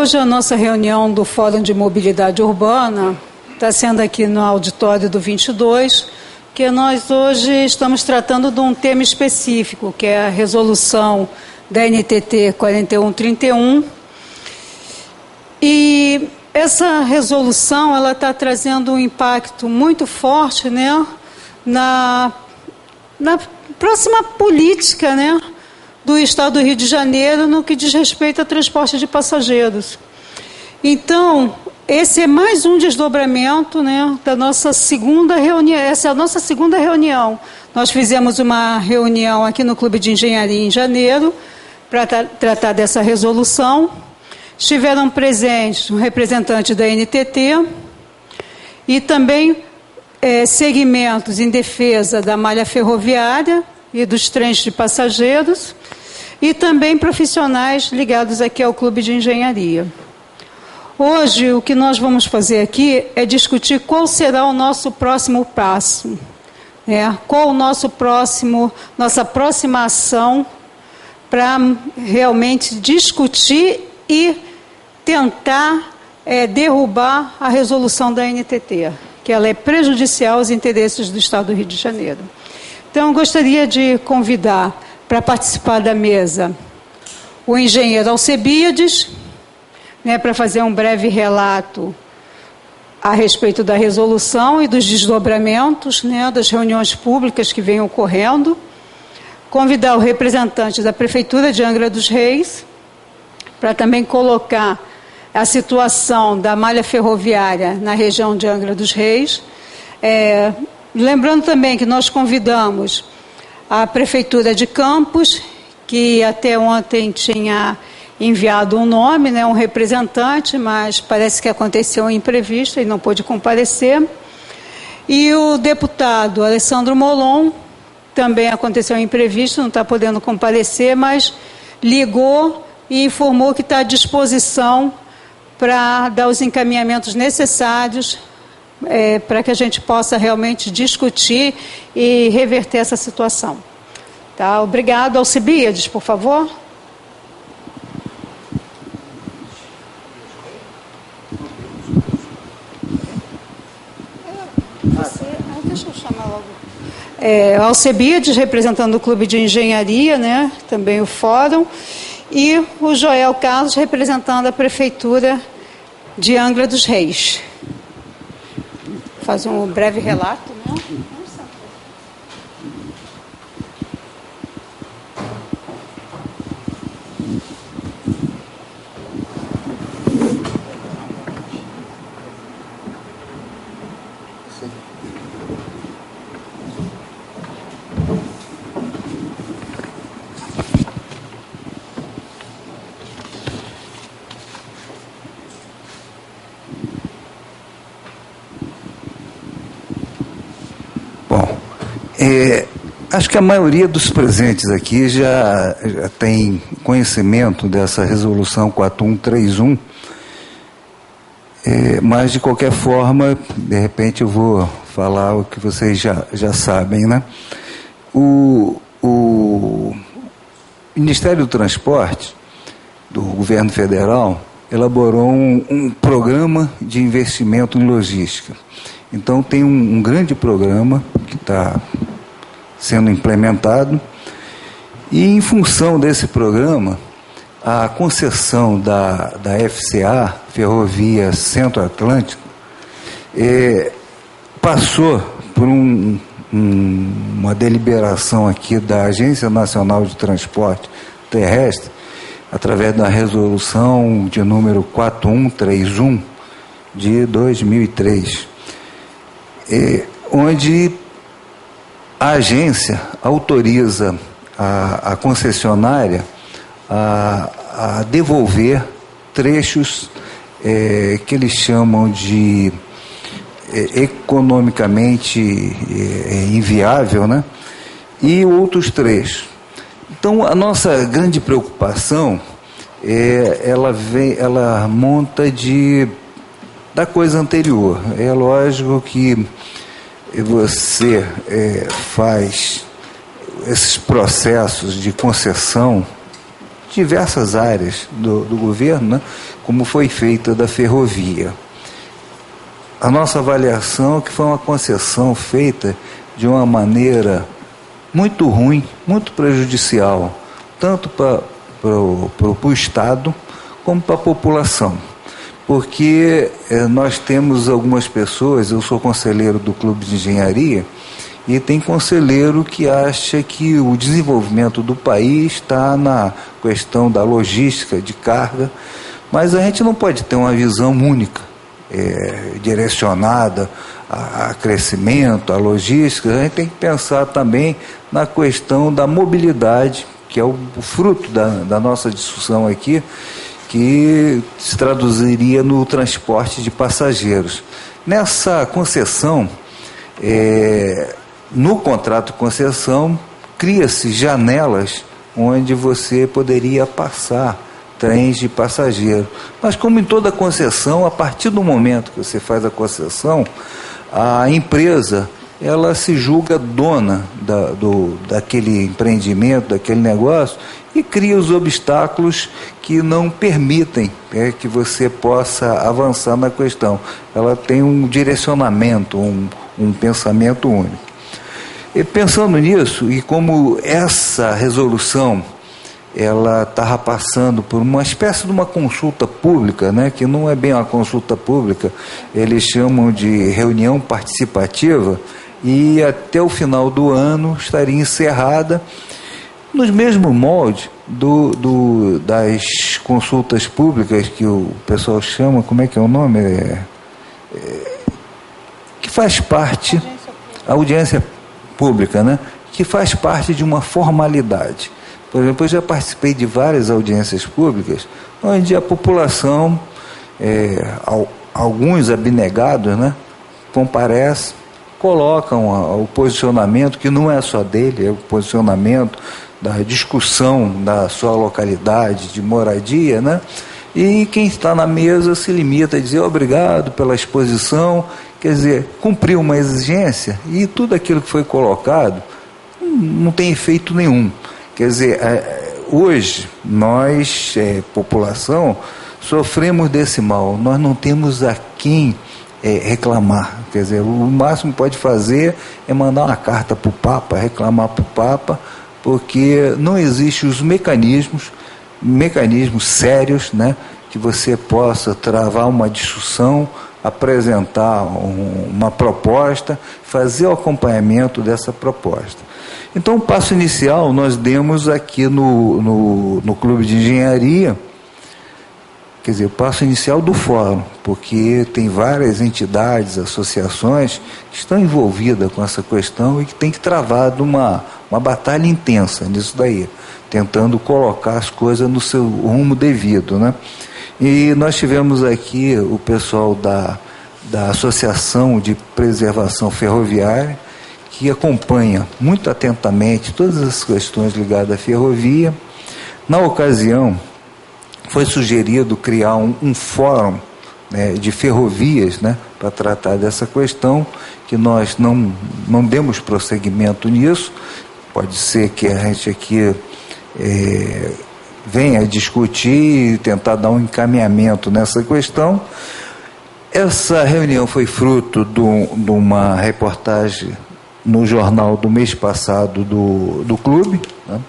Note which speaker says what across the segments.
Speaker 1: Hoje a nossa reunião do Fórum de Mobilidade Urbana está sendo aqui no auditório do 22, que nós hoje estamos tratando de um tema específico, que é a resolução da NTT 4131. E essa resolução ela está trazendo um impacto muito forte, né, na próxima política, né, do Estado do Rio de Janeiro no que diz respeito a transporte de passageiros. Então, esse é mais um desdobramento, né, da nossa segunda reunião. Essa é a nossa segunda reunião. Nós fizemos uma reunião aqui no Clube de Engenharia em janeiro para tratar dessa resolução. Estiveram presentes um representante da NTT e também segmentos em defesa da malha ferroviária e dos trens de passageiros, e também profissionais ligados aqui ao Clube de Engenharia. Hoje, o que nós vamos fazer aqui é discutir qual será o nosso próximo passo, qual o nossa próxima ação para realmente discutir e tentar derrubar a resolução da NTT, que ela é prejudicial aos interesses do Estado do Rio de Janeiro. Então, eu gostaria de convidar para participar da mesa o engenheiro Alcebiades, para fazer um breve relato a respeito da resolução e dos desdobramentos, das reuniões públicas que vêm ocorrendo. Convidar o representante da Prefeitura de Angra dos Reis para também colocar a situação da malha ferroviária na região de Angra dos Reis. Lembrando também que nós convidamos a Prefeitura de Campos, que até ontem tinha enviado um nome, um representante, mas parece que aconteceu um imprevisto e não pôde comparecer. E o deputado Alessandro Molon, também aconteceu um imprevisto, não está podendo comparecer, mas ligou e informou que está à disposição para dar os encaminhamentos necessários para que a gente possa realmente discutir e reverter essa situação. Tá? Obrigado. Alcebiades, por favor. Deixa eu chamar logo. Alcebiades, representando o Clube de Engenharia, também o Fórum, e o Joel Carlos, representando a Prefeitura de Angra dos Reis. Faz um breve relato,
Speaker 2: Acho que a maioria dos presentes aqui já tem conhecimento dessa resolução 4131, mas de qualquer forma, de repente eu vou falar o que vocês já sabem, O Ministério do Transporte, do Governo Federal, elaborou um programa de investimento em logística. Então tem um grande programa que está sendo implementado, e em função desse programa, a concessão da FCA, Ferrovia Centro-Atlântico, passou por uma deliberação aqui da Agência Nacional de Transporte Terrestre, através da resolução de número 4131 de 2003, onde a agência autoriza a concessionária a devolver trechos que eles chamam de economicamente inviável, e outros trechos. Então, a nossa grande preocupação ela monta da coisa anterior. É lógico que você faz esses processos de concessão diversas áreas do governo, né, como foi feita da ferrovia. A nossa avaliação é que foi uma concessão feita de uma maneira muito ruim, muito prejudicial, tanto para o Estado como para a população. Porque nós temos algumas pessoas, eu sou conselheiro do Clube de Engenharia, e tem conselheiro que acha que o desenvolvimento do país está na questão da logística, de carga, mas a gente não pode ter uma visão única, direcionada a crescimento, a logística. A gente tem que pensar também na questão da mobilidade, que é o fruto da nossa discussão aqui, que se traduziria no transporte de passageiros. Nessa concessão, no contrato de concessão, cria-se janelas onde você poderia passar trens de passageiro. Mas como em toda concessão, a partir do momento que você faz a concessão, a empresa ela se julga dona daquele empreendimento, daquele negócio, e cria os obstáculos que não permitem que você possa avançar na questão. Ela tem um direcionamento, um pensamento único. E pensando nisso, e como essa resolução ela estava passando por uma espécie de uma consulta pública, né, que não é bem uma consulta pública, eles chamam de reunião participativa, e até o final do ano estaria encerrada nos mesmos moldes das consultas públicas que o pessoal chama, como é que é o nome? Que faz parte, a audiência pública, né? Que faz parte de uma formalidade. Por exemplo, eu já participei de várias audiências públicas, onde a população, alguns abnegados, né, comparecem, colocam o posicionamento, que não é só dele, é o posicionamento da discussão da sua localidade, de moradia, né? E quem está na mesa se limita a dizer obrigado pela exposição, quer dizer, cumpriu uma exigência e tudo aquilo que foi colocado não tem efeito nenhum. Quer dizer, hoje nós, população, sofremos desse mal, nós não temos a quem reclamar. Quer dizer, o máximo que pode fazer é mandar uma carta para o Papa, reclamar para o Papa, porque não existem os mecanismos sérios, né, que você possa travar uma discussão, apresentar uma proposta, fazer o acompanhamento dessa proposta. Então, o passo inicial nós demos aqui no Clube de Engenharia, quer dizer, o passo inicial do fórum, porque tem várias entidades, associações que estão envolvidas com essa questão e que tem que travar uma batalha intensa nisso daí, tentando colocar as coisas no seu rumo devido, né? E nós tivemos aqui o pessoal da Associação de Preservação Ferroviária, que acompanha muito atentamente todas as questões ligadas à ferrovia. Na ocasião, foi sugerido criar um fórum, né, de ferrovias, né, para tratar dessa questão, que nós não demos prosseguimento nisso. Pode ser que a gente aqui venha discutir e tentar dar um encaminhamento nessa questão. Essa reunião foi fruto de uma reportagem no jornal do mês passado do clube, né,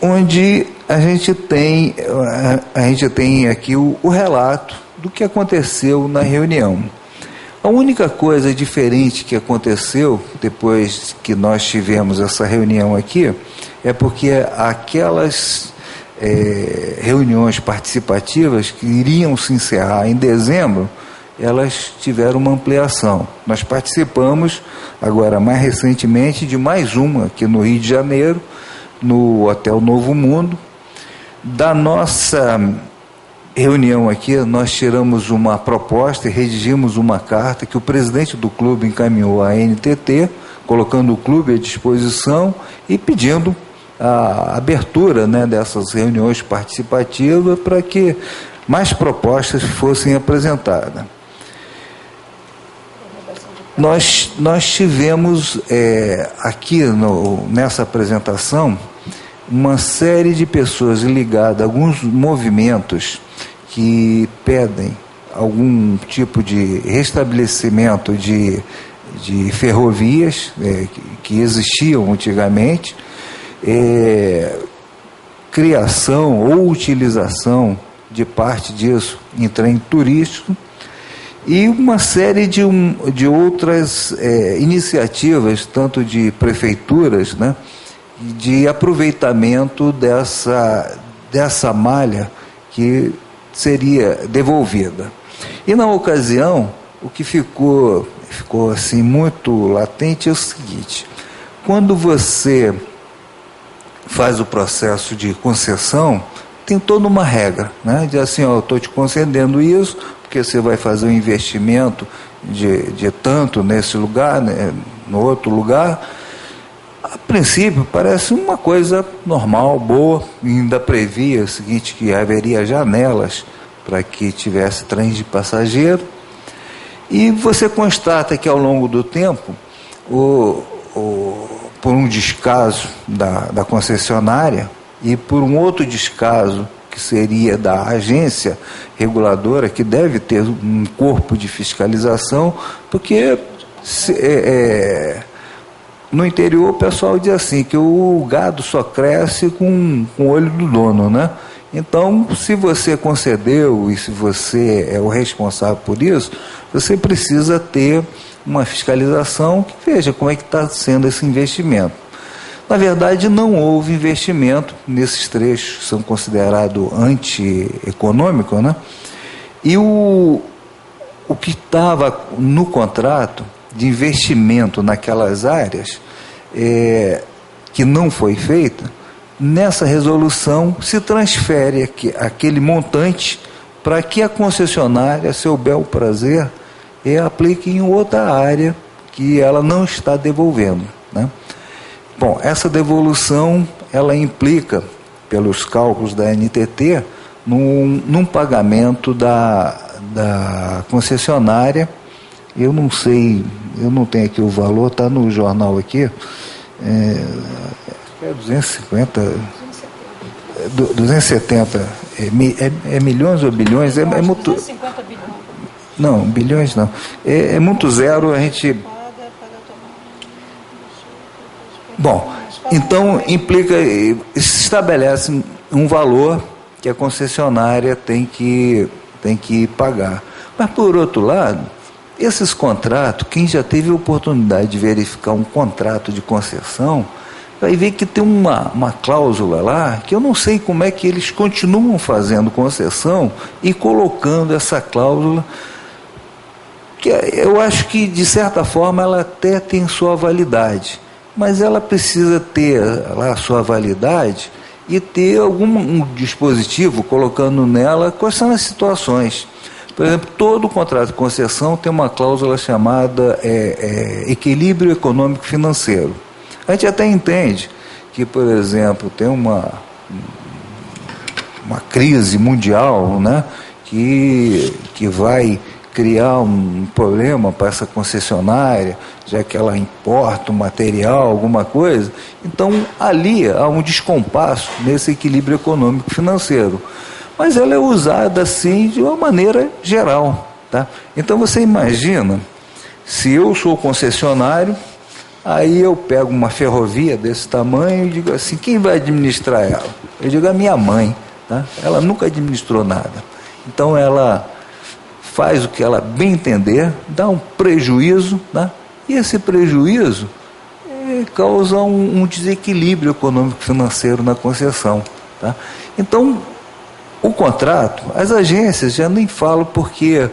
Speaker 2: onde a gente tem aqui o relato do que aconteceu na reunião. A única coisa diferente que aconteceu depois que nós tivemos essa reunião aqui é porque aquelas reuniões participativas que iriam se encerrar em dezembro, elas tiveram uma ampliação. Nós participamos agora mais recentemente de mais uma aqui no Rio de Janeiro, no Hotel Novo Mundo. Da nossa reunião aqui, nós tiramos uma proposta e redigimos uma carta que o presidente do clube encaminhou à NTT, colocando o clube à disposição e pedindo a abertura, né, dessas reuniões participativas para que mais propostas fossem apresentadas. Nós tivemos aqui nessa apresentação uma série de pessoas ligadas a alguns movimentos que pedem algum tipo de restabelecimento de ferrovias que existiam antigamente, criação ou utilização de parte disso em trem turístico e uma série de outras iniciativas, tanto de prefeituras, né, de aproveitamento dessa malha que seria devolvida. E na ocasião, o que ficou assim muito latente é o seguinte: quando você faz o processo de concessão, tem toda uma regra, né? Diz assim, eu estou te concedendo isso, porque você vai fazer um investimento de tanto nesse lugar, né, no outro lugar. A princípio parece uma coisa normal, boa, ainda previa o seguinte, que haveria janelas para que tivesse trens de passageiro, e você constata que ao longo do tempo, por um descaso da concessionária e por um outro descaso que seria da agência reguladora, que deve ter um corpo de fiscalização, porque no interior o pessoal diz assim, que o gado só cresce com o olho do dono, né? Então, se você concedeu e se você é o responsável por isso, você precisa ter uma fiscalização que veja como é que está sendo esse investimento. Na verdade, não houve investimento nesses trechos que são considerados anti-econômicos, né? E o que estava no contrato de investimento naquelas áreas que não foi feito, nessa resolução se transfere aquele montante para que a concessionária, seu bel prazer, aplique em outra área que ela não está devolvendo, né? Bom, essa devolução, ela implica, pelos cálculos da NTT, num pagamento da concessionária. Eu não sei, eu não tenho aqui o valor, está no jornal aqui, 250, 270, milhões ou bilhões?
Speaker 1: 250 bilhões.
Speaker 2: Não, bilhões não. É muito zero, a gente... Bom, então implica, se estabelece um valor que a concessionária tem que pagar. Mas, por outro lado, esses contratos, quem já teve a oportunidade de verificar um contrato de concessão, vai ver que tem uma cláusula lá, que eu não sei como é que eles continuam fazendo concessão e colocando essa cláusula, que eu acho que, de certa forma, ela até tem sua validade, mas ela precisa ter lá a sua validade e ter algum dispositivo colocando nela quais são as situações. Por exemplo, todo contrato de concessão tem uma cláusula chamada equilíbrio econômico financeiro. A gente até entende que, por exemplo, tem uma crise mundial, né, que vai criar um problema para essa concessionária, já que ela importa um material, alguma coisa. Então, ali há um descompasso nesse equilíbrio econômico financeiro. Mas ela é usada, assim, de uma maneira geral, tá? Então, você imagina, se eu sou concessionário, aí eu pego uma ferrovia desse tamanho e digo assim, quem vai administrar ela? Eu digo, a minha mãe, tá? Ela nunca administrou nada. Então, ela faz o que ela bem entender, dá um prejuízo, tá? E esse prejuízo causa um desequilíbrio econômico-financeiro na concessão, tá? Então, o contrato, as agências já nem falo, porque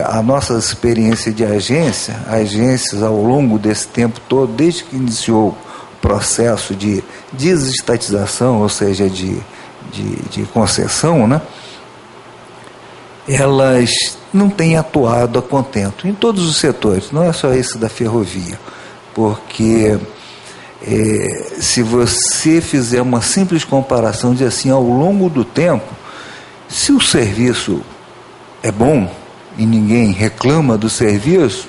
Speaker 2: a nossa experiência de agências ao longo desse tempo todo, desde que iniciou o processo de desestatização, ou seja, de concessão, né? Elas não têm atuado a contento em todos os setores, não é só esse da ferrovia, porque se você fizer uma simples comparação de assim, ao longo do tempo, se o serviço é bom e ninguém reclama do serviço,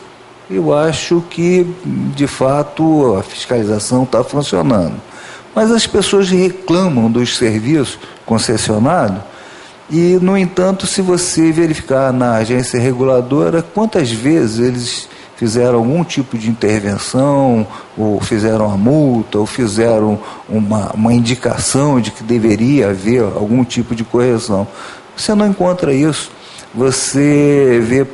Speaker 2: eu acho que de fato a fiscalização está funcionando. Mas as pessoas reclamam dos serviços concessionados e, no entanto, se você verificar na agência reguladora, quantas vezes eles fizeram algum tipo de intervenção, ou fizeram uma multa, ou fizeram uma indicação de que deveria haver algum tipo de correção. Você não encontra isso. Você vê,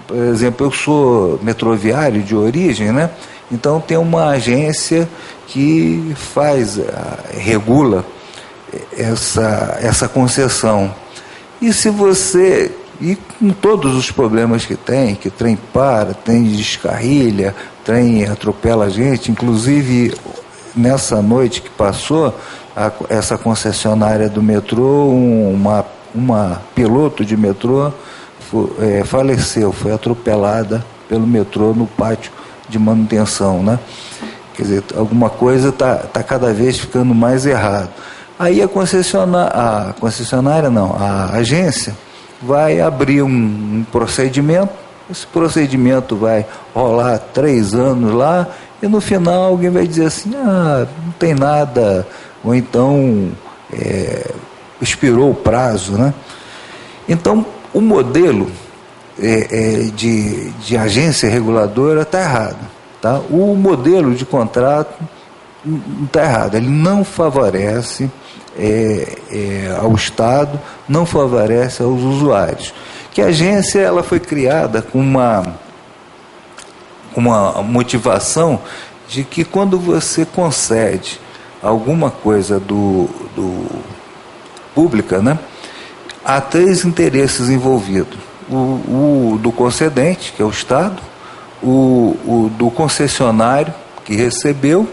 Speaker 2: por exemplo, eu sou metroviário de origem, né? Então tem uma agência que regula essa concessão. E se você, e com todos os problemas que trem para, trem descarrilha, trem atropela a gente, inclusive nessa noite que passou, essa concessionária do metrô, uma piloto de metrô faleceu, foi atropelada pelo metrô no pátio de manutenção, né? Quer dizer, alguma coisa está cada vez ficando mais errado. Aí a agência vai abrir um procedimento, esse procedimento vai rolar 3 anos lá, e no final alguém vai dizer assim, não tem nada, ou então expirou o prazo, né? Então, o modelo de agência reguladora está errado. Tá? O modelo de contrato está errado, ele não favorece ao Estado, não favorece aos usuários. Que a agência ela foi criada com uma motivação de que quando você concede alguma coisa do pública, né, há 3 interesses envolvidos. O do concedente, que é o Estado, o do concessionário, que recebeu,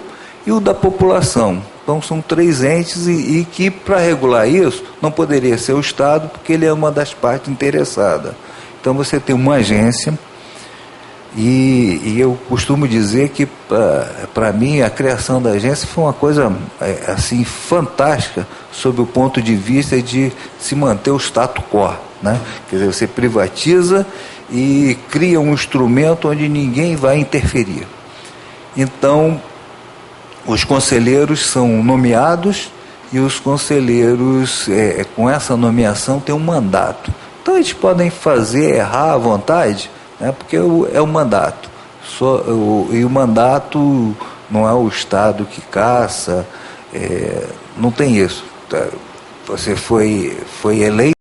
Speaker 2: e o da população. Então são 3 entes e que, para regular isso, não poderia ser o Estado, porque ele é uma das partes interessadas. Então você tem uma agência, e eu costumo dizer que, para mim, a criação da agência foi uma coisa assim, fantástica, sob o ponto de vista de se manter o status quo, né? Quer dizer, você privatiza e cria um instrumento onde ninguém vai interferir. Então, os conselheiros são nomeados e os conselheiros, com essa nomeação, têm um mandato. Então, eles podem errar à vontade, né, porque é o mandato. E o mandato não é o Estado que caça, não tem isso. Você foi eleito